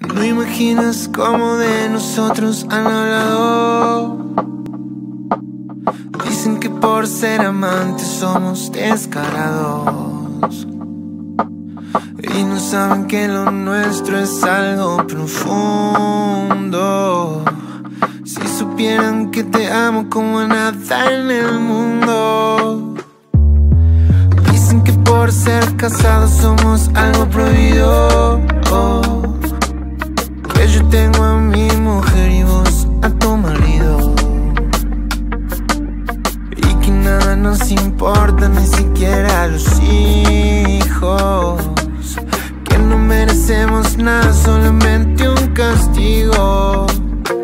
No imaginas cómo de nosotros han hablado. Dicen que por ser amantes somos descarados, y no saben que lo nuestro es algo profundo. Si supieran que te amo como a nada en el mundo. Dicen que por ser casados somos algo prohibido, que yo tengo a mi mujer y vos a tu marido, y que nada nos importa, ni siquiera los hijos, que no merecemos nada, solamente un castigo.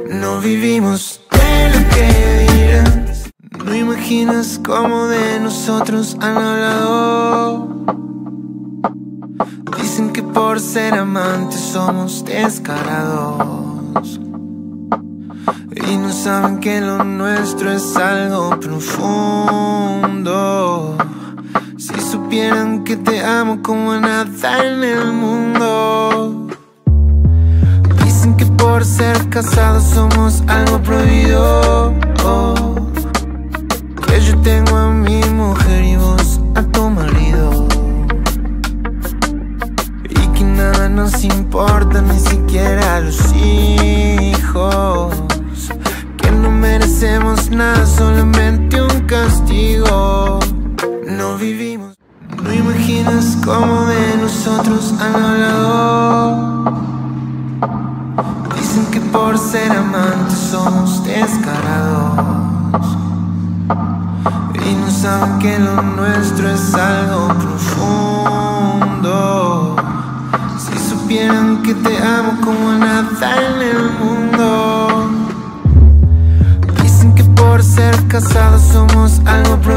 No vivimos de lo que dirás. No imaginas cómo de nosotros han hablado. Dicen que por ser amantes somos descarados, y no saben que lo nuestro es algo profundo. Si supieran que te amo como a nada en el mundo. Dicen que por ser casados somos algo prohibido, que yo tengo a mi mujer y vos a tu marido, y que nada nos importa, ni siquiera los hijos, que no merecemos nada, solamente un castigo. No vivimos. No imaginas cómo de nosotros han hablado. Dicen que por ser amantes somos descarados, y no saben que lo nuestro es algo profundo. Si supieran que te amo como a nada en el mundo. Dicen que por ser casados somos algo profundo,